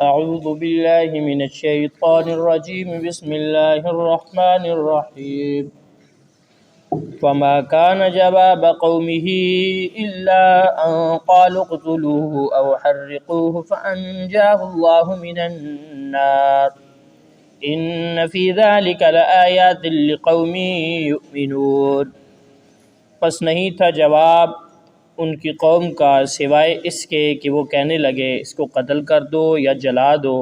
اعوذ باللہ من الشیطان الرجیم بسم اللہ الرحمن الرحیم وما كان جواب قومه إلا أن قالوا اقتلوه أو حرقوه فأنجاه الله من النار إن في ذلك لآيات لقوم يؤمنون۔ پس نہیں تھا جواب ان کی قوم کا سوائے اس کے کہ وہ کہنے لگے اس کو قتل کر دو یا جلا دو۔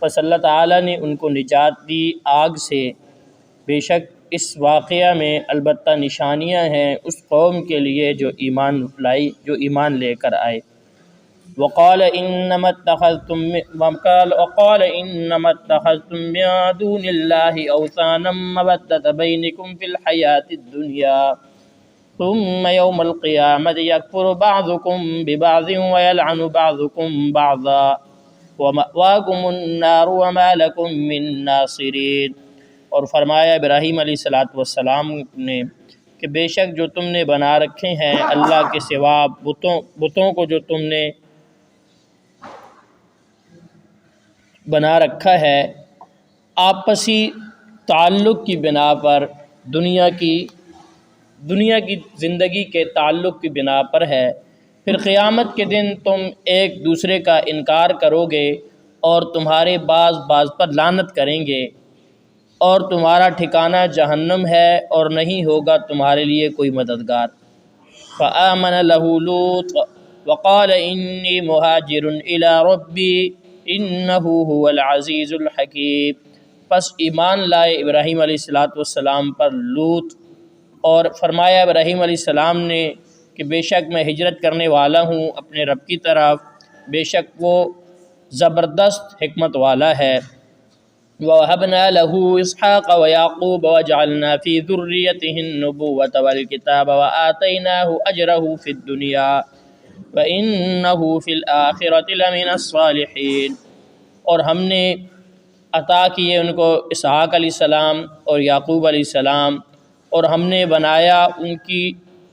پس اللہ تعالیٰ نے ان کو نجات دی آگ سے، بے شک اس واقعہ میں البتہ نشانیاں ہیں اس قوم کے لیے جو ایمان لے کر آئے۔ وقال انما اتخذتم من دون اللہ اوثانا مودۃ بینکم فی الحیاۃ الدنیا ثم یوم القیامۃ یکفر بعضکم ببعض ویلعن بعضکم بعضا ومأواکم النار وما لکم من ناصرین۔ اور فرمایا ابراہیم علیہ السلام نے کہ بے شک جو تم نے بنا رکھے ہیں اللہ کے سوا بتوں کو جو تم نے بنا رکھا ہے آپسی تعلق کی بنا پر، دنیا کی زندگی کے تعلق کی بنا پر ہے، پھر قیامت کے دن تم ایک دوسرے کا انکار کرو گے اور تمہارے بعض پر لعنت کریں گے، اور تمہارا ٹھکانہ جہنم ہے اور نہیں ہوگا تمہارے لیے کوئی مددگار۔ فآمن له لوط وقال انی مہاجر الی ربی انہ هو العزیز الحکیم۔ پس ایمان لائے ابراہیم علیہ السلام پر لوط، اور فرمایا ابراہیم علیہ السلام نے کہ بے شک میں ہجرت کرنے والا ہوں اپنے رب کی طرف، بے شک وہ زبردست حکمت والا ہے۔ وَوَهَبْنَا لَهُ إِسْحَاقَ وَيَعْقُوبَ وَجَعَلْنَا فِي ذُرِّيَّتِهِ النُّبُوَّةَ وَالْكِتَابَ وَآتَيْنَاهُ أَجْرَهُ فِي الدُّنْيَا وَإِنَّهُ فِي الْآخِرَةِ لَمِنَ الصَّالِحِينَ۔ اور ہم نے عطا کیے ان کو اسحاق علیہ السلام اور یعقوب علیہ السلام، اور ہم نے بنایا ان کی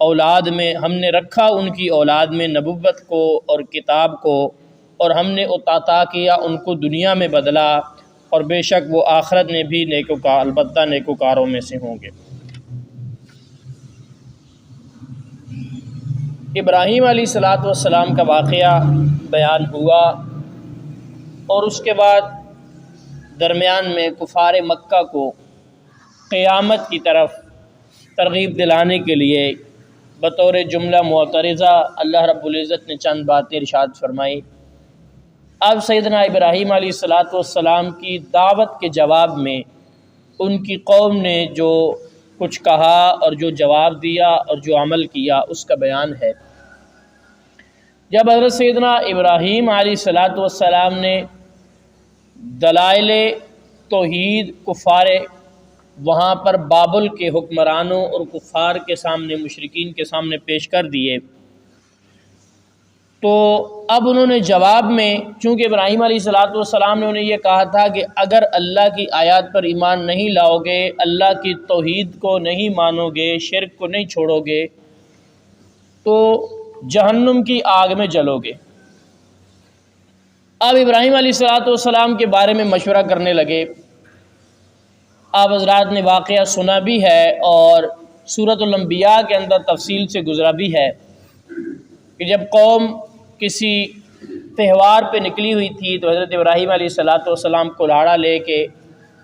اولاد میں، ہم نے رکھا ان کی اولاد میں نبوت کو اور کتاب کو، اور ہم نے عطا کیا ان کو دنیا میں بدلا، اور بے شک وہ آخرت میں بھی البتہ نیکوکاروں میں سے ہوں گے۔ ابراہیم علیہ السلام کا واقعہ بیان ہوا، اور اس کے بعد درمیان میں کفار مکہ کو قیامت کی طرف ترغیب دلانے کے لیے بطور جملہ معترضہ اللہ رب العزت نے چند باتیں ارشاد فرمائی۔ اب سیدنا ابراہیم علیہ السلام کی دعوت کے جواب میں ان کی قوم نے جو کچھ کہا اور جو جواب دیا اور جو عمل کیا اس کا بیان ہے۔ جب حضرت سیدنا ابراہیم علیہ السلام نے دلائل توحید کفار وہاں پر بابل کے حکمرانوں اور کفار کے سامنے، مشرکین کے سامنے پیش کر دیے، تو اب انہوں نے جواب میں، چونکہ ابراہیم علیہ السلام نے انہیں یہ کہا تھا کہ اگر اللہ کی آیات پر ایمان نہیں لاؤ گے، اللہ کی توحید کو نہیں مانو گے، شرک کو نہیں چھوڑو گے، تو جہنم کی آگ میں جلو گے۔ اب ابراہیم علیہ السلام کے بارے میں مشورہ کرنے لگے۔ آپ حضرات نے واقعہ سنا بھی ہے اور سورۃ الانبیاء کے اندر تفصیل سے گزرا بھی ہے کہ جب قوم کسی تہوار پہ نکلی ہوئی تھی تو حضرت ابراہیم علیہ السلام کلاڑا لے کے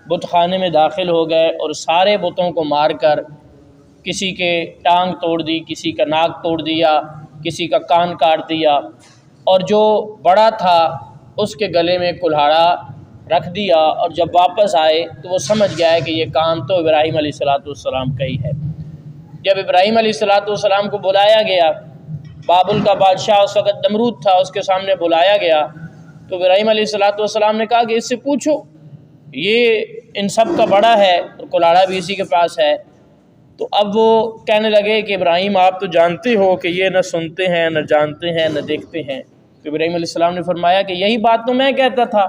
بت خانے میں داخل ہو گئے، اور سارے بتوں کو مار کر کسی کے ٹانگ توڑ دی، کسی کا ناک توڑ دیا، کسی کا کان کاٹ دیا، اور جو بڑا تھا اس کے گلے میں کلہاڑا رکھ دیا، اور جب واپس آئے تو وہ سمجھ گیا ہے کہ یہ کام تو ابراہیم علیہ السلام کا ہی ہے۔ جب ابراہیم علیہ السلام کو بلایا گیا، بابل کا بادشاہ اس وقت نمرود تھا، اس کے سامنے بلایا گیا، تو ابراہیم علیہ السلام نے کہا کہ اس سے پوچھو، یہ ان سب کا بڑا ہے اور کلاڑا بھی اسی کے پاس ہے۔ تو اب وہ کہنے لگے کہ ابراہیم آپ تو جانتے ہو کہ یہ نہ سنتے ہیں، نہ جانتے ہیں، نہ دیکھتے ہیں۔ تو ابراہیم علیہ السلام نے فرمایا کہ یہی بات تو میں کہتا تھا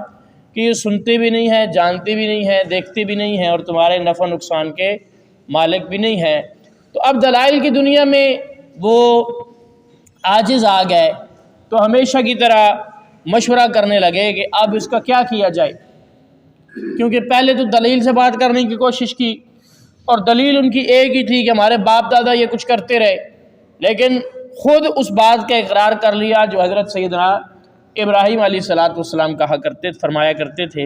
کہ یہ سنتے بھی نہیں ہیں، جانتے بھی نہیں ہیں، دیکھتے بھی نہیں ہیں، اور تمہارے نفع نقصان کے مالک بھی نہیں ہیں۔ تو اب دلائل کی دنیا میں وہ عاجز آ گئے، تو ہمیشہ کی طرح مشورہ کرنے لگے کہ اب اس کا کیا کیا جائے، کیونکہ پہلے تو دلیل سے بات کرنے کی کوشش کی، اور دلیل ان کی ایک ہی تھی کہ ہمارے باپ دادا یہ کچھ کرتے رہے، لیکن خود اس بات کا اقرار کر لیا جو حضرت سیدنا ابراہیم علیہ السلام فرمایا کرتے تھے۔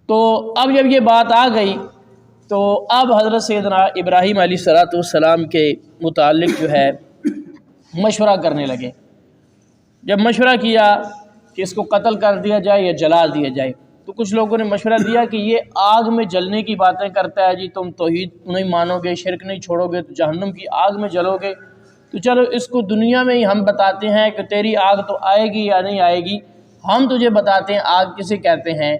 تو اب جب یہ بات آ گئی تو اب حضرت سیدنا ابراہیم علیہ السلام کے متعلق جو ہے مشورہ کرنے لگے۔ جب مشورہ کیا کہ اس کو قتل کر دیا جائے یا جلا دیا جائے، تو کچھ لوگوں نے مشورہ دیا کہ یہ آگ میں جلنے کی باتیں کرتا ہے، جی تم توحید نہیں مانو گے، شرک نہیں چھوڑو گے تو جہنم کی آگ میں جلو گے، تو چلو اس کو دنیا میں ہی ہم بتاتے ہیں کہ تیری آگ تو آئے گی یا نہیں آئے گی، ہم تجھے بتاتے ہیں آگ کسے کہتے ہیں۔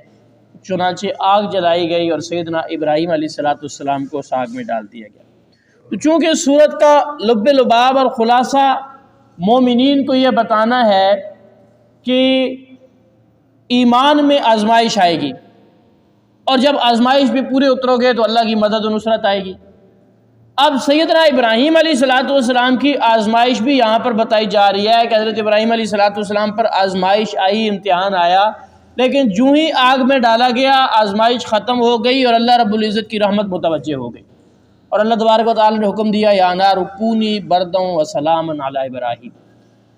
چنانچہ آگ جلائی گئی اور سیدنا ابراہیم علیہ السلام کو اس آگ میں ڈال دیا گیا۔ تو چونکہ سورت کا لب لباب اور خلاصہ مومنین کو یہ بتانا ہے کہ ایمان میں آزمائش آئے گی، اور جب آزمائش پہ پورے اترو گے تو اللہ کی مدد و نصرت آئے گی۔ اب سیدنا ابراہیم علیہ السلام کی آزمائش بھی یہاں پر بتائی جا رہی ہے کہ حضرت ابراہیم علیہ السلام پر آزمائش آئی، امتحان آیا، لیکن جو ہی آگ میں ڈالا گیا آزمائش ختم ہو گئی اور اللہ رب العزت کی رحمت متوجہ ہو گئی، اور اللہ تبارک و تعالی نے حکم دیا یا نار کونی برداً و سلاما علی ابراہیم،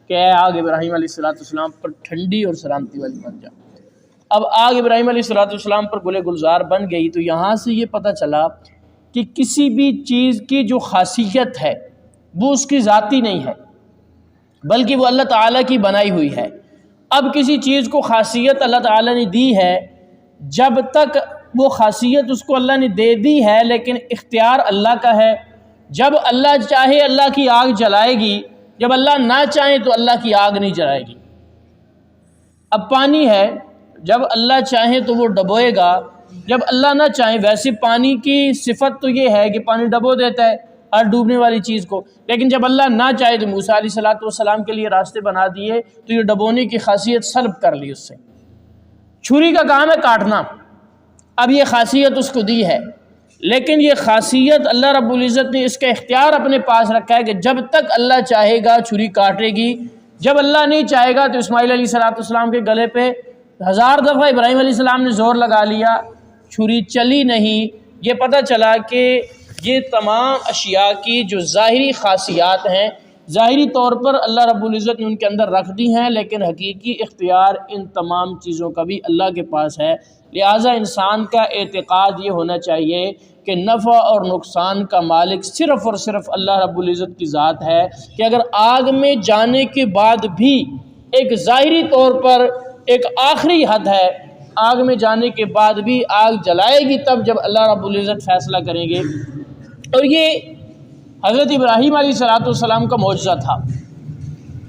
کہ اے آگ ابراہیم علیہ السلام پر ٹھنڈی اور سلامتی والی بن جا۔ اب آگ ابراہیم علیہ السلام پر گلے گلزار بن گئی، تو یہاں سے یہ پتہ چلا کہ کسی بھی چیز کی جو خاصیت ہے وہ اس کی ذاتی نہیں ہے، بلکہ وہ اللہ تعالیٰ کی بنائی ہوئی ہے۔ اب کسی چیز کو خاصیت اللہ تعالیٰ نے دی ہے، جب تک وہ خاصیت اس کو اللہ نے دے دی ہے لیکن اختیار اللہ کا ہے۔ جب اللہ چاہے اللہ کی آگ جلائے گی، جب اللہ نہ چاہے تو اللہ کی آگ نہیں جلائے گی۔ اب پانی ہے، جب اللہ چاہے تو وہ ڈبوئے گا، جب اللہ نہ چاہے، ویسے پانی کی صفت تو یہ ہے کہ پانی ڈبو دیتا ہے ہر ڈوبنے والی چیز کو، لیکن جب اللہ نہ چاہے تو موسیٰ علیہ السلام کے لیے راستے بنا دیے، تو یہ ڈبونے کی خاصیت سلب کر لی اس سے۔ چھری کا کام ہے کاٹنا، اب یہ خاصیت اس کو دی ہے، لیکن یہ خاصیت اللہ رب العزت نے اس کا اختیار اپنے پاس رکھا ہے کہ جب تک اللہ چاہے گا چھری کاٹے گی، جب اللہ نہیں چاہے گا تو اسماعیل علیہ السلام کے گلے پہ 1000 دفعہ ابراہیم علیہ السلام نے زور لگا لیا، چھری چلی نہیں۔ یہ پتہ چلا کہ یہ تمام اشیاء کی جو ظاہری خاصیات ہیں، ظاہری طور پر اللہ رب العزت نے ان کے اندر رکھ دی ہیں، لیکن حقیقی اختیار ان تمام چیزوں کا بھی اللہ کے پاس ہے۔ لہٰذا انسان کا اعتقاد یہ ہونا چاہیے کہ نفع اور نقصان کا مالک صرف اور صرف اللہ رب العزت کی ذات ہے، کہ اگر آگ میں جانے کے بعد بھی ایک ظاہری طور پر ایک آخری حد ہے، آگ میں جانے کے بعد بھی آگ جلائے گی تب جب اللہ رب العزت فیصلہ کریں گے۔ اور یہ حضرت ابراہیم علیہ السلام کا معجزہ تھا،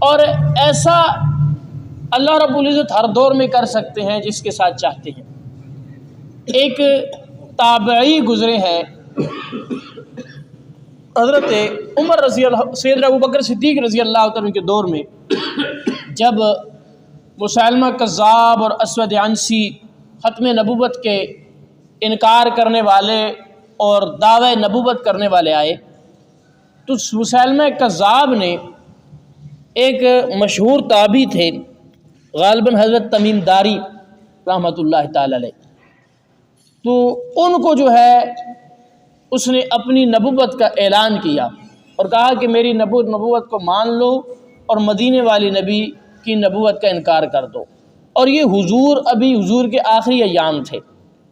اور ایسا اللہ رب العزت ہر دور میں کر سکتے ہیں جس کے ساتھ چاہتے ہیں۔ ایک تابعی گزرے ہیں حضرت عمر رضی اللہ، سیدنا ابوبکر صدیق رضی اللہ عنہ کے دور میں، جب مسیلمہ کذاب اور اسود عنسی ختم نبوت کے انکار کرنے والے اور دعوی نبوت کرنے والے آئے، تو مسیلمہ کذاب نے ایک مشہور تابعی تھے غالباً حضرت تمیم داری رحمۃ اللہ تعالی علیہ، تو ان کو جو ہے اس نے اپنی نبوت کا اعلان کیا اور کہا کہ میری نبوت کو مان لو اور مدینے والی نبی کی نبوت کا انکار کر دو۔ اور یہ حضور کے آخری ایام تھے،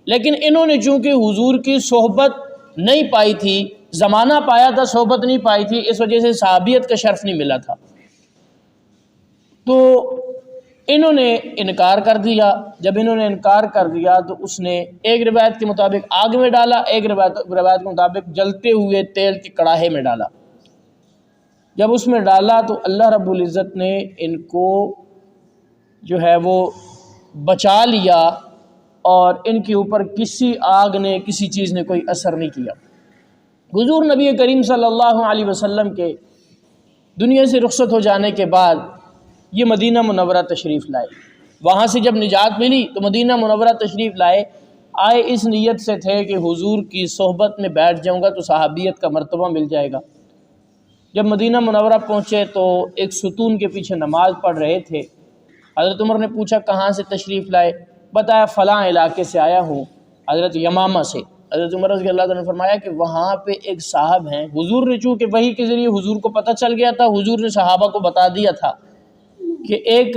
لیکن انہوں نے چونکہ حضور کی صحبت نہیں پائی تھی، زمانہ پایا تھا، صحبت نہیں پائی تھی، اس وجہ سے صحابیت کا شرف نہیں ملا تھا، تو انہوں نے انکار کر دیا۔ جب انہوں نے انکار کر دیا تو اس نے ایک روایت کے مطابق آگ میں ڈالا، ایک روایت کے مطابق جلتے ہوئے تیل کے کڑاہے میں ڈالا۔ جب اس میں ڈالا تو اللہ رب العزت نے ان کو جو ہے وہ بچا لیا، اور ان کے اوپر کسی آگ نے، کسی چیز نے کوئی اثر نہیں کیا۔ حضور نبی کریم صلی اللہ علیہ وسلم کے دنیا سے رخصت ہو جانے کے بعد یہ مدینہ منورہ تشریف لائے، وہاں سے جب نجات ملی تو مدینہ منورہ تشریف آئے اس نیت سے تھے کہ حضور کی صحبت میں بیٹھ جاؤں گا تو صحابیت کا مرتبہ مل جائے گا۔ جب مدینہ منورہ پہنچے تو ایک ستون کے پیچھے نماز پڑھ رہے تھے، حضرت عمر نے پوچھا کہاں سے تشریف لائے؟ بتایا فلاں علاقے سے آیا ہوں، حضرت یمامہ سے۔ حضرت عمر رضی اللہ عنہ نے فرمایا کہ وہاں پہ ایک صاحب ہیں، حضور نے چونکہ وحی کے ذریعے حضور کو پتہ چل گیا تھا، حضور نے صحابہ کو بتا دیا تھا کہ ایک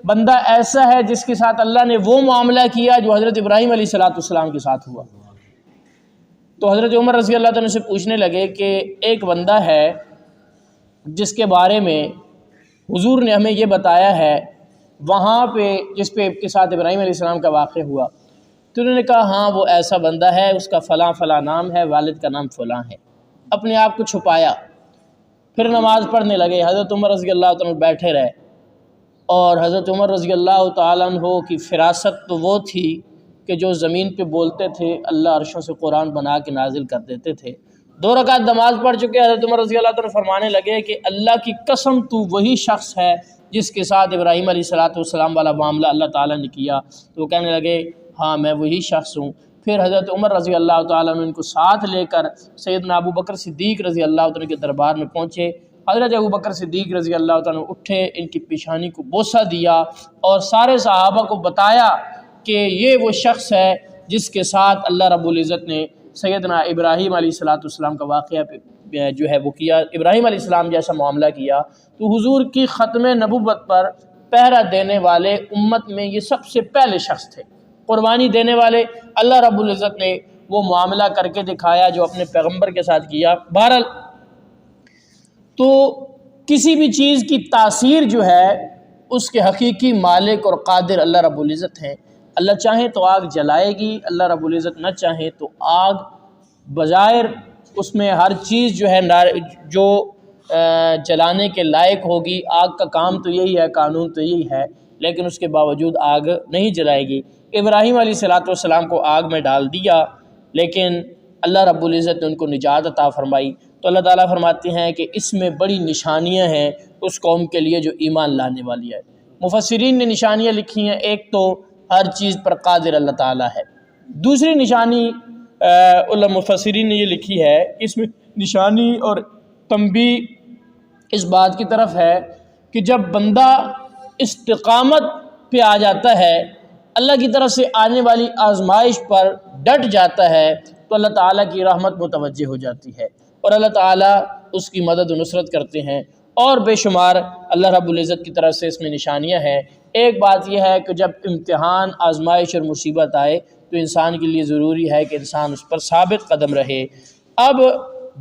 بندہ ایسا ہے جس کے ساتھ اللہ نے وہ معاملہ کیا جو حضرت ابراہیم علیہ السلام کے ساتھ ہوا۔ تو حضرت عمر رضی اللہ عنہ سے پوچھنے لگے کہ ایک بندہ ہے جس کے بارے میں حضور نے ہمیں یہ بتایا ہے وہاں پہ جس پہ کے ساتھ ابراہیم علیہ السلام کا واقعہ ہوا، تو انہوں نے کہا ہاں وہ ایسا بندہ ہے، اس کا فلاں فلاں نام ہے، والد کا نام فلاں ہے۔ اپنے آپ کو چھپایا، پھر نماز پڑھنے لگے۔ حضرت عمر رضی اللہ عنہ بیٹھے رہے، اور حضرت عمر رضی اللہ تعالیٰ عنہ کی فراست تو وہ تھی کہ جو زمین پہ بولتے تھے اللہ عرشوں سے قرآن بنا کے نازل کر دیتے تھے۔ 2 رکعت نماز پڑھ چکے حضرت عمر رضی اللہ عنہ فرمانے لگے کہ اللہ کی قسم تو وہی شخص ہے جس کے ساتھ ابراہیم علیہ السلام والا معاملہ اللہ تعالیٰ نے کیا۔ تو وہ کہنے لگے ہاں میں وہی شخص ہوں۔ پھر حضرت عمر رضی اللہ تعالیٰ عنہ ان کو ساتھ لے کر سیدنا ابو بکر صدیق رضی اللہ عنہ کے دربار میں پہنچے۔ حضرت ابو بکر صدیق رضی اللہ عنہ اٹھے، ان کی پیشانی کو بوسہ دیا اور سارے صحابہ کو بتایا کہ یہ وہ شخص ہے جس کے ساتھ اللہ رب العزت نے سیدنا ابراہیم علیہ السلام کا واقعہ جو ہے وہ کیا، ابراہیم علیہ السلام جیسا معاملہ کیا۔ تو حضور کی ختم نبوت پر پہرا دینے والے امت میں یہ سب سے پہلے شخص تھے، قربانی دینے والے۔ اللہ رب العزت نے وہ معاملہ کر کے دکھایا جو اپنے پیغمبر کے ساتھ کیا۔ بہرحال تو کسی بھی چیز کی تاثیر جو ہے اس کے حقیقی مالک اور قادر اللہ رب العزت ہیں۔ اللہ چاہیں تو آگ جلائے گی، اللہ رب العزت نہ چاہیں تو آگ بظاہر اس میں ہر چیز جو ہے جو جلانے کے لائق ہوگی، آگ کا کام تو یہی ہے، قانون تو یہی ہے، لیکن اس کے باوجود آگ نہیں جلائے گی۔ ابراہیم علیہ السلام کو آگ میں ڈال دیا، لیکن اللہ رب العزت نے ان کو نجات عطا فرمائی۔ تو اللہ تعالیٰ فرماتے ہیں کہ اس میں بڑی نشانیاں ہیں اس قوم کے لیے جو ایمان لانے والی ہے۔ مفسرین نے نشانیاں لکھی ہیں، ایک تو ہر چیز پر قادر اللہ تعالیٰ ہے۔ دوسری نشانی مفسرین نے یہ لکھی ہے، اس میں نشانی اور تنبیہ اس بات کی طرف ہے کہ جب بندہ استقامت پہ آ جاتا ہے، اللہ کی طرف سے آنے والی آزمائش پر ڈٹ جاتا ہے، تو اللہ تعالیٰ کی رحمت متوجہ ہو جاتی ہے اور اللہ تعالیٰ اس کی مدد و نصرت کرتے ہیں۔ اور بے شمار اللہ رب العزت کی طرف سے اس میں نشانیاں ہیں۔ ایک بات یہ ہے کہ جب امتحان، آزمائش اور مصیبت آئے تو انسان کے لیے ضروری ہے کہ انسان اس پر ثابت قدم رہے۔ اب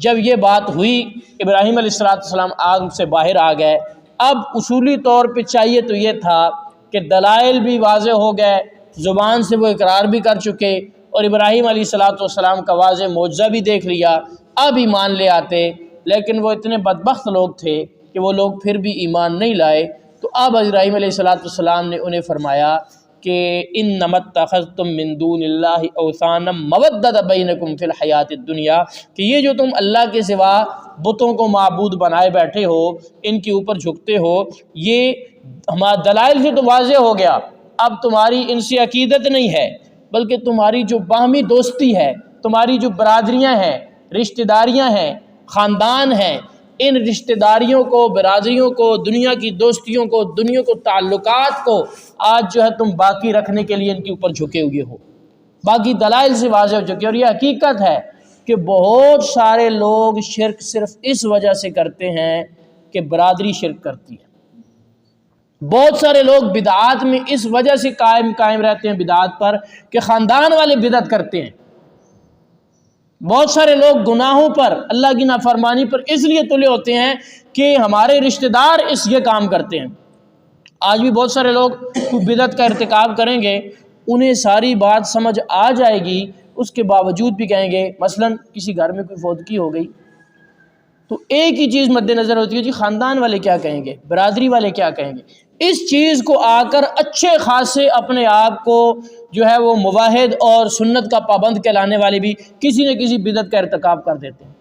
جب یہ بات ہوئی، ابراہیم علیہ السلام آگ سے باہر آ گئے، اب اصولی طور پہ چاہیے تو یہ تھا کہ دلائل بھی واضح ہو گئے، زبان سے وہ اقرار بھی کر چکے اور ابراہیم علیہ السلام کا واضح معجزہ بھی دیکھ لیا، اب ایمان لے آتے۔ لیکن وہ اتنے بدبخت لوگ تھے کہ وہ لوگ پھر بھی ایمان نہیں لائے۔ تو اب ابراہیم علیہ السلام نے انہیں فرمایا کہ انما اتخذتم من دون اللہ اوثانا مودۃ بینکم فی الحیات الدنیا، کہ یہ جو تم اللہ کے سوا بتوں کو معبود بنائے بیٹھے ہو، ان کے اوپر جھکتے ہو، یہ ہمارے دلائل سے تو واضح ہو گیا، اب تمہاری ان سے عقیدت نہیں ہے، بلکہ تمہاری جو باہمی دوستی ہے، تمہاری جو برادریاں ہیں، رشتہ داریاں ہیں، خاندان ہیں، ان رشتہ داریوں کو، برادریوں کو، دنیا کی دوستیوں کو، دنیا کو، تعلقات کو آج جو ہے تم باقی رکھنے کے لیے ان کے اوپر جھکے ہوئے ہو، باقی دلائل سے واضح ہو چکے۔ اور یہ حقیقت ہے کہ بہت سارے لوگ شرک صرف اس وجہ سے کرتے ہیں کہ برادری شرک کرتی ہے۔ بہت سارے لوگ بدعات میں اس وجہ سے قائم رہتے ہیں بدعات پر کہ خاندان والے بدعت کرتے ہیں۔ بہت سارے لوگ گناہوں پر، اللہ کی نافرمانی پر اس لیے تلے ہوتے ہیں کہ ہمارے رشتہ دار یہ کام کرتے ہیں۔ آج بھی بہت سارے لوگ کوئی بدعت کا ارتکاب کریں گے، انہیں ساری بات سمجھ آ جائے گی، اس کے باوجود بھی کہیں گے، مثلا کسی گھر میں کوئی فوتگی ہو گئی تو ایک ہی چیز مد نظر ہوتی ہے، جی خاندان والے کیا کہیں گے، برادری والے کیا کہیں گے۔ اس چیز کو آ کر اچھے خاصے اپنے آپ کو جو ہے وہ مواحد اور سنت کا پابند کہلانے والے بھی کسی نہ کسی بدعت کا ارتکاب کر دیتے ہیں۔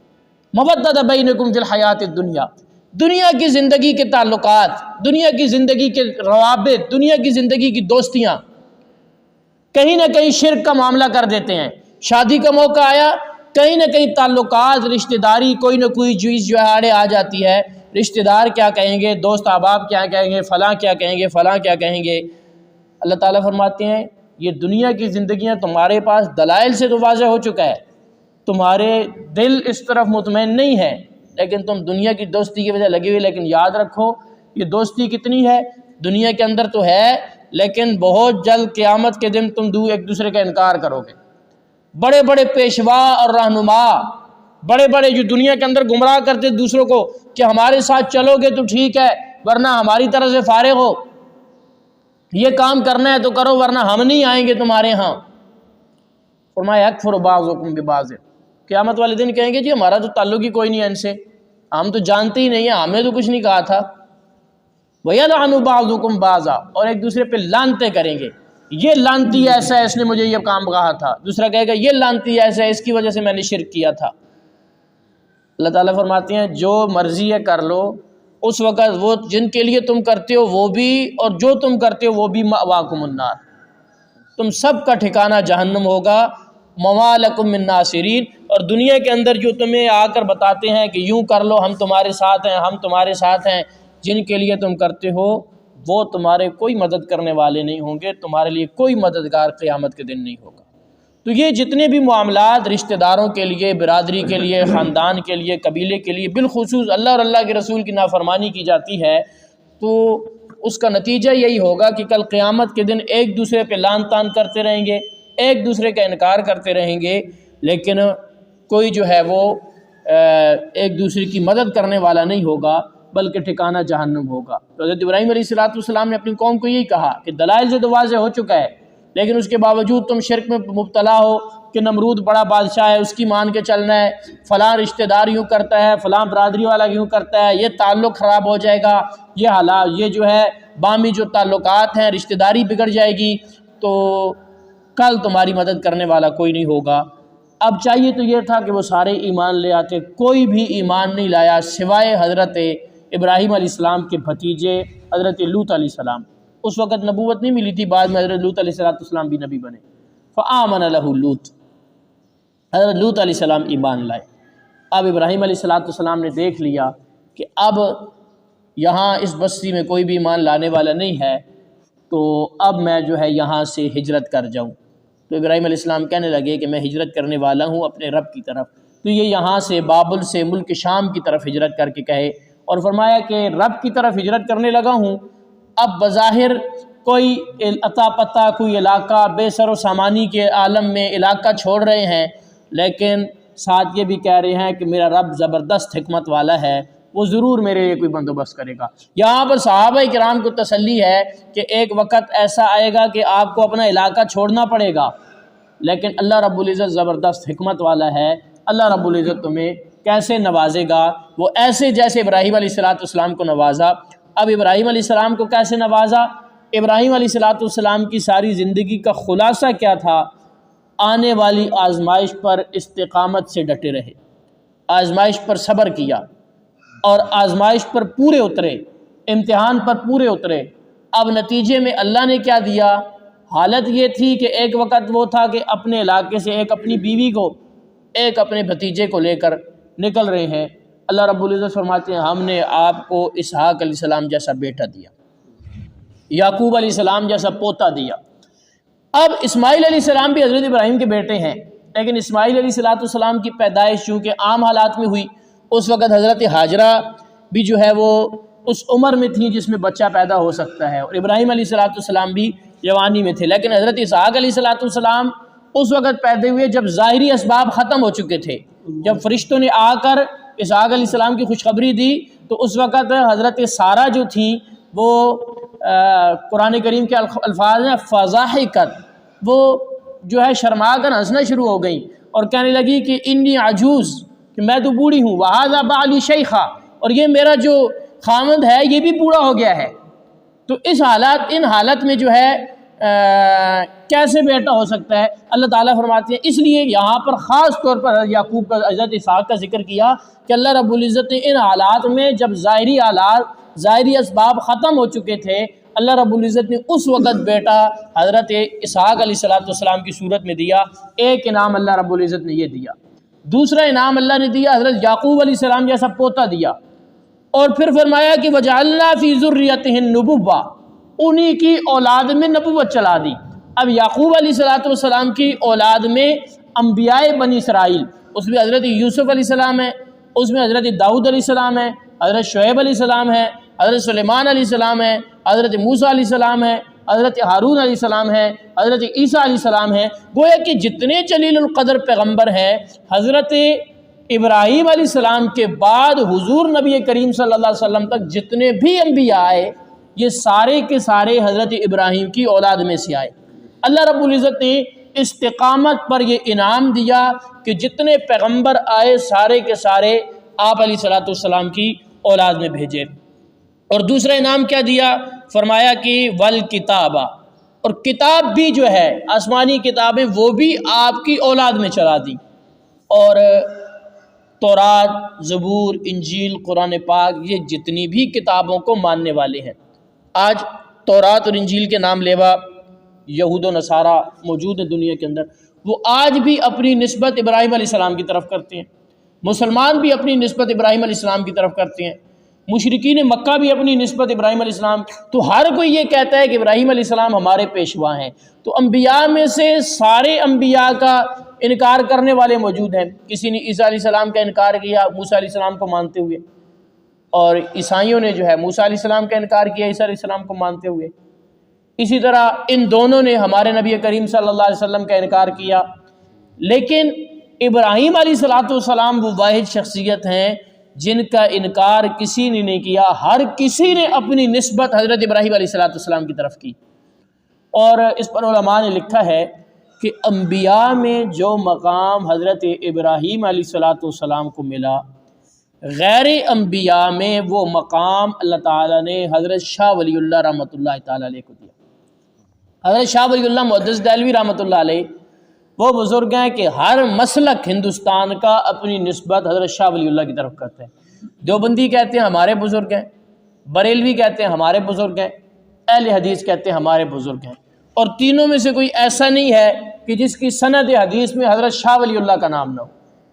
مودۃ بینکم فی الحیات الدنیا، دنیا کی زندگی کے تعلقات، دنیا کی زندگی کے روابط، دنیا کی زندگی کی دوستیاں کہیں نہ کہیں شرک کا معاملہ کر دیتے ہیں۔ شادی کا موقع آیا، کہیں نہ کہیں تعلقات، رشتہ داری، کوئی نہ کوئی چیز جو ہے آڑے آ جاتی ہے، رشتہ دار کیا کہیں گے، دوست احباب کیا کہیں گے، فلاں کیا کہیں گے، فلاں کیا کہیں گے۔ اللہ تعالیٰ فرماتے ہیں یہ دنیا کی زندگیاں تمہارے پاس دلائل سے تو واضح ہو چکا ہے، تمہارے دل اس طرف مطمئن نہیں ہے، لیکن تم دنیا کی دوستی کی وجہ لگے ہوئے۔ لیکن یاد رکھو یہ دوستی کتنی ہے، دنیا کے اندر تو ہے، لیکن بہت جلد قیامت کے دن تم ایک دوسرے کا انکار کرو گے۔ بڑے بڑے پیشوا اور رہنما، بڑے بڑے جو دنیا کے اندر گمراہ کرتے دوسروں کو کہ ہمارے ساتھ چلو گے تو ٹھیک ہے ورنہ ہماری طرف سے فارغ ہو، یہ کام کرنا ہے تو کرو ورنہ ہم نہیں آئیں گے تمہارے ہاں۔ فرمایا یکفر بعضکم ببعض، قیامت والے دن کہیں گے جی ہمارا تو تعلق ہی کوئی نہیں ہے ان سے، ہم تو جانتے ہی نہیں ہیں، ہمیں تو کچھ نہیں کہا تھا۔ وَيَلْعَنُ بَعْضُكُمْ بَعْضًا، اور ایک دوسرے پہ لعنتیں کریں گے، یہ لعنتی ایسا ہے اس نے مجھے یہ کام کہا تھا، دوسرا کہے گا یہ لعنتی ایسا ہے اس کی وجہ سے میں نے شرک کیا تھا۔ اللہ تعالیٰ فرماتے ہیں جو مرضی ہے کر لو، اس وقت وہ جن کے لیے تم کرتے ہو وہ بھی اور جو تم کرتے ہو وہ بھی مأواکم النار، تم سب کا ٹھکانہ جہنم ہوگا۔ وما لکم من ناصرین، اور دنیا کے اندر جو تمہیں آ کر بتاتے ہیں کہ یوں کر لو ہم تمہارے ساتھ ہیں، ہم تمہارے ساتھ ہیں، جن کے لیے تم کرتے ہو وہ تمہارے کوئی مدد کرنے والے نہیں ہوں گے، تمہارے لیے کوئی مددگار قیامت کے دن نہیں ہوگا۔ تو یہ جتنے بھی معاملات رشتہ داروں کے لیے، برادری کے لیے، خاندان کے لیے، قبیلے کے لیے بالخصوص اللہ اور اللہ کے رسول کی نافرمانی کی جاتی ہے، تو اس کا نتیجہ یہی ہوگا کہ کل قیامت کے دن ایک دوسرے پہ لعن طعن کرتے رہیں گے، ایک دوسرے کا انکار کرتے رہیں گے، لیکن کوئی جو ہے وہ ایک دوسرے کی مدد کرنے والا نہیں ہوگا، بلکہ ٹھکانہ جہنم ہوگا۔ تو حضرت ابراہیم علیہ السلام نے اپنی قوم کو یہی کہا کہ دلائل سے تو واضح ہو چکا ہے، لیکن اس کے باوجود تم شرک میں مبتلا ہو کہ نمرود بڑا بادشاہ ہے اس کی مان کے چلنا ہے، فلاں رشتہ دار یوں کرتا ہے، فلاں برادری والا یوں کرتا ہے، یہ تعلق خراب ہو جائے گا، یہ حالات، یہ جو ہے باہمی جو تعلقات ہیں رشتہ داری بگڑ جائے گی، تو کل تمہاری مدد کرنے والا کوئی نہیں ہوگا۔ اب چاہیے تو یہ تھا کہ وہ سارے ایمان لے آتے، کوئی بھی ایمان نہیں لایا سوائے حضرت ابراہیم علیہ السلام کے بھتیجے حضرت لوط علیہ السلام۔ اس وقت نبوت نہیں ملی تھی، بعد میں حضرت لوط علیہ السلام بھی نبی بنے۔ فآمن لہ لوط، حضرت لوط علیہ السلام ایمان لائے۔ اب ابراہیم علیہ السلام نے دیکھ لیا کہ اب یہاں اس بستی میں کوئی بھی ایمان لانے والا نہیں ہے، تو اب میں جو ہے یہاں سے ہجرت کر جاؤں۔ تو ابراہیم علیہ السلام کہنے لگے کہ میں ہجرت کرنے والا ہوں اپنے رب کی طرف، تو یہ یہاں سے بابل سے ملک شام کی طرف ہجرت کر کے کہے، اور فرمایا کہ رب کی طرف ہجرت کرنے لگا ہوں۔ اب بظاہر کوئی عطا پتہ، کوئی علاقہ بے سر و سامانی کے عالم میں علاقہ چھوڑ رہے ہیں، لیکن ساتھ یہ بھی کہہ رہے ہیں کہ میرا رب زبردست حکمت والا ہے، وہ ضرور میرے لیے کوئی بندوبست کرے گا۔ یہاں پر صحابہ کرام کو تسلی ہے کہ ایک وقت ایسا آئے گا کہ آپ کو اپنا علاقہ چھوڑنا پڑے گا، لیکن اللہ رب العزت زبردست حکمت والا ہے، اللہ رب العزت تمہیں کیسے نوازے گا، وہ ایسے جیسے ابراہیم علیہ السلام کو نوازا۔ اب ابراہیم علیہ السلام کو کیسے نوازا؟ ابراہیم علیہ السلام کی ساری زندگی کا خلاصہ کیا تھا؟ آنے والی آزمائش پر استقامت سے ڈٹے رہے، آزمائش پر صبر کیا اور آزمائش پر پورے اترے، امتحان پر پورے اترے۔ اب نتیجے میں اللہ نے کیا دیا؟ حالت یہ تھی کہ ایک وقت وہ تھا کہ اپنے علاقے سے ایک اپنی بیوی کو، ایک اپنے بھتیجے کو لے کر نکل رہے ہیں۔ اللہ رب العزت فرماتے ہیں ہم نے آپ کو اسحاق علیہ السلام جیسا بیٹا دیا، یعقوب علیہ السلام جیسا پوتا دیا۔ اب اسماعیل علیہ السلام بھی حضرت ابراہیم کے بیٹے ہیں، لیکن اسماعیل علیہ السلام کی پیدائش چونکہ عام حالات میں ہوئی، اس وقت حضرت ہاجرہ بھی جو ہے وہ اس عمر میں تھی جس میں بچہ پیدا ہو سکتا ہے، اور ابراہیم علیہ السلام بھی جوانی میں تھے، لیکن حضرت اسحاق علیہ السلام اس وقت پیدا ہوئے جب ظاہری اسباب ختم ہو چکے تھے۔ جب فرشتوں نے آ کر اسحاق علیہ السلام کی خوشخبری دی تو اس وقت حضرت سارہ جو تھیں وہ قرآن کریم کے الفاظ ہیں فضاحکت، وہ جو ہے شرما کر ہنسنا شروع ہو گئیں اور کہنے لگی کہ انی عجوز، کہ میں تو بوڑھی ہوں، وہذا بعلی شیخا، اور یہ میرا جو خامند ہے یہ بھی بوڑھا ہو گیا ہے، تو ان حالت میں جو ہے کیسے بیٹا ہو سکتا ہے؟ اللہ تعالیٰ فرماتے ہیں اس لیے یہاں پر خاص طور پر یعقوب کا، حضرت اسحاق کا ذکر کیا کہ اللہ رب العزت نے ان حالات میں جب ظاہری حالات، ظاہری اسباب ختم ہو چکے تھے، اللہ رب العزت نے اس وقت بیٹا حضرت اسحاق علیہ السلام کی صورت میں دیا۔ ایک انعام اللہ رب العزت نے یہ دیا، دوسرا انعام اللہ نے دیا حضرت یعقوب علیہ السلام جیسا پوتا دیا۔ اور پھر فرمایا کہ وجعلنا فی ذریتہ النبوہ، انہی کی اولاد میں نبوت چلا دی۔ اب یعقوب علیہ السلام کی اولاد میں انبیاء بنی اسرائیل، اس میں حضرت یوسف علیہ السلام ہے، اس میں حضرت داؤد علیہ السلام ہے، حضرت شعیب علیہ السلام ہے، حضرت سلیمان علیہ السلام ہے، حضرت موسیٰ علیہ السلام ہے، حضرت ہارون علیہ السلام ہے، حضرت عیسیٰ علیہ السلام ہے۔ گویا کہ جتنے جلیل القدر پیغمبر ہیں، حضرت ابراہیم علیہ السلام کے بعد حضور نبی کریم صلی اللہ علیہ وسلم تک جتنے بھی انبیاء آئے، یہ سارے کے سارے حضرت ابراہیم کی اولاد میں سے آئے۔ اللہ رب العزت نے استقامت پر یہ انعام دیا کہ جتنے پیغمبر آئے سارے کے سارے آپ علیہ السلام کی اولاد میں بھیجے۔ اور دوسرا انعام کیا دیا؟ فرمایا کہ والکتابہ، اور کتاب بھی جو ہے آسمانی کتابیں وہ بھی آپ کی اولاد میں چلا دی۔ اور تورات، زبور، انجیل، قرآن پاک، یہ جتنی بھی کتابوں کو ماننے والے ہیں، آج تورات اور انجیل کے نام لیوا یہود و نصارہ موجود ہیں دنیا کے اندر، وہ آج بھی اپنی نسبت ابراہیم علیہ السلام کی طرف کرتے ہیں۔ مسلمان بھی اپنی نسبت ابراہیم علیہ السلام کی طرف کرتے ہیں، مشرکین مکہ بھی اپنی نسبت ابراہیم علیہ السلام، تو ہر کوئی یہ کہتا ہے کہ ابراہیم علیہ السلام ہمارے پیشوا ہیں۔ تو انبیاء میں سے سارے انبیاء کا انکار کرنے والے موجود ہیں۔ کسی نے عیسیٰ علیہ السلام کا انکار کیا موسیٰ علیہ السلام کو مانتے ہوئے، اور عیسائیوں نے جو ہے موسیٰ علیہ السلام کا انکار کیا عیسیٰ علیہ السلام کو مانتے ہوئے۔ اسی طرح ان دونوں نے ہمارے نبی کریم صلی اللہ علیہ وسلم کا انکار کیا۔ لیکن ابراہیم علیہ السلام وہ واحد شخصیت ہیں جن کا انکار کسی نے نہیں کیا، ہر کسی نے اپنی نسبت حضرت ابراہیم علیہ السلام کی طرف کی۔ اور اس پر علماء نے لکھا ہے کہ انبیاء میں جو مقام حضرت ابراہیم علیہ السلام کو ملا، غیر انبیاء میں وہ مقام اللہ تعالیٰ نے حضرت شاہ ولی اللہ رحمۃ اللہ تعالیٰ علیہ کو دیا۔ حضرت شاہ ولی اللہ محدث دہلوی رحمۃ اللہ علیہ وہ بزرگ ہیں کہ ہر مسلک ہندوستان کا اپنی نسبت حضرت شاہ ولی اللہ کی طرف کرتے ہیں۔ دیوبندی کہتے ہیں ہمارے بزرگ ہیں، بریلوی کہتے ہیں ہمارے بزرگ ہیں، اہل حدیث کہتے ہیں ہمارے بزرگ ہیں، اور تینوں میں سے کوئی ایسا نہیں ہے کہ جس کی سند حدیث میں حضرت شاہ ولی اللہ کا نام نہ ہو۔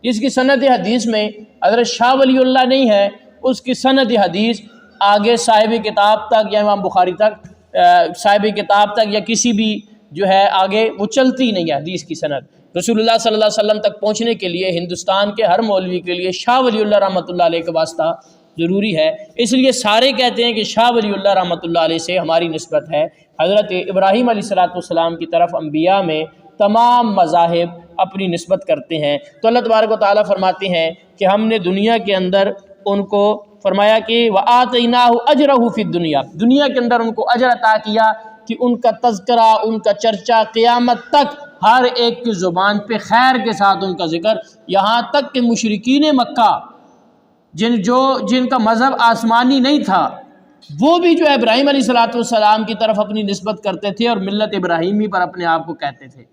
جس کی سند حدیث میں حضرت شاہ ولی اللہ نہیں ہے، اس کی سند حدیث آگے صاحب کتاب تک یا امام بخاری تک، صاحب کتاب تک یا کسی بھی جو ہے آگے وہ چلتی نہیں ہے حدیث کی سند۔ رسول اللہ صلی اللہ علیہ وسلم تک پہنچنے کے لیے ہندوستان کے ہر مولوی کے لیے شاہ ولی اللہ رحمۃ اللہ علیہ کا واسطہ ضروری ہے۔ اس لیے سارے کہتے ہیں کہ شاہ ولی اللہ رحمۃ اللہ علیہ سے ہماری نسبت ہے۔ حضرت ابراہیم علیہ السلام کی طرف انبیاء میں تمام مذاہب اپنی نسبت کرتے ہیں۔ تو اللہ تبارک و تعالیٰ فرماتے ہیں کہ ہم نے دنیا کے اندر ان کو فرمایا کہ وَآتَيْنَاهُ أَجْرَهُ فِي الدُّنْيَا، دنیا کے اندر ان کو اجر عطا کیا کہ ان کا تذکرہ، ان کا چرچا قیامت تک ہر ایک کی زبان پہ خیر کے ساتھ ان کا ذکر، یہاں تک کہ مشرکین مکہ جن کا مذہب آسمانی نہیں تھا، وہ بھی جو ہے ابراہیم علیہ السلام کی طرف اپنی نسبت کرتے تھے اور ملت ابراہیمی پر اپنے آپ کو کہتے تھے۔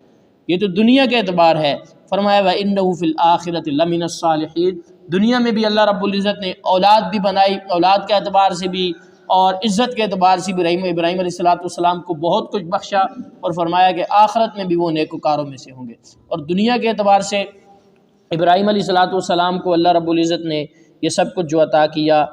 یہ تو دنیا کے اعتبار ہے۔ فرمایا وَإِنَّهُ فِي الْآخِرَةِ لَمِنَ الصَّالِحِينَ، دنیا میں بھی اللہ رب العزت نے اولاد بھی بنائی، اولاد کے اعتبار سے بھی اور عزت کے اعتبار سے بھی ابراہیم علیہ السلام کو بہت کچھ بخشا، اور فرمایا کہ آخرت میں بھی وہ نیکوکاروں میں سے ہوں گے۔ اور دنیا کے اعتبار سے ابراہیم علیہ السلام کو اللہ رب العزت نے یہ سب کچھ جو عطا کیا،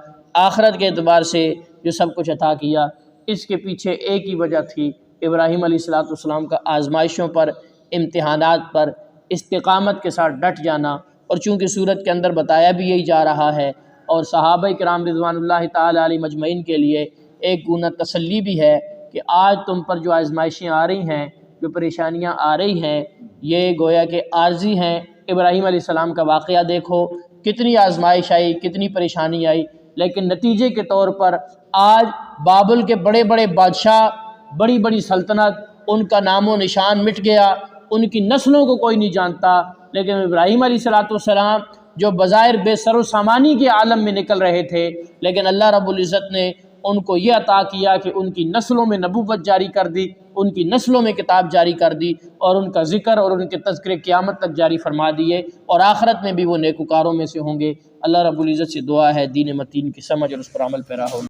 آخرت کے اعتبار سے جو سب کچھ عطا کیا، اس کے پیچھے ایک ہی وجہ تھی، ابراہیم علیہ السلام کا آزمائشوں پر، امتحانات پر استقامت کے ساتھ ڈٹ جانا۔ اور چونکہ سورت کے اندر بتایا بھی یہی جا رہا ہے، اور صحابہ کرام رضوان اللہ تعالی علیہ مجمعین کے لیے ایک گونہ تسلی بھی ہے کہ آج تم پر جو آزمائشیں آ رہی ہیں، جو پریشانیاں آ رہی ہیں، یہ گویا کہ عارضی ہیں۔ ابراہیم علیہ السلام کا واقعہ دیکھو، کتنی آزمائش آئی، کتنی پریشانی آئی، لیکن نتیجے کے طور پر آج بابل کے بڑے بڑے بادشاہ، بڑی بڑی سلطنت، ان کا نام و نشان مٹ گیا، ان کی نسلوں کو کوئی نہیں جانتا۔ لیکن ابراہیم علیہ السلام جو بظاہر بے سر و سامانی کے عالم میں نکل رہے تھے، لیکن اللہ رب العزت نے ان کو یہ عطا کیا کہ ان کی نسلوں میں نبوت جاری کر دی، ان کی نسلوں میں کتاب جاری کر دی، اور ان کا ذکر اور ان کے تذکرے قیامت تک جاری فرما دیے، اور آخرت میں بھی وہ نیکوکاروں میں سے ہوں گے۔ اللہ رب العزت سے دعا ہے دین متین کی سمجھ اور اس پر عمل پیرا ہو۔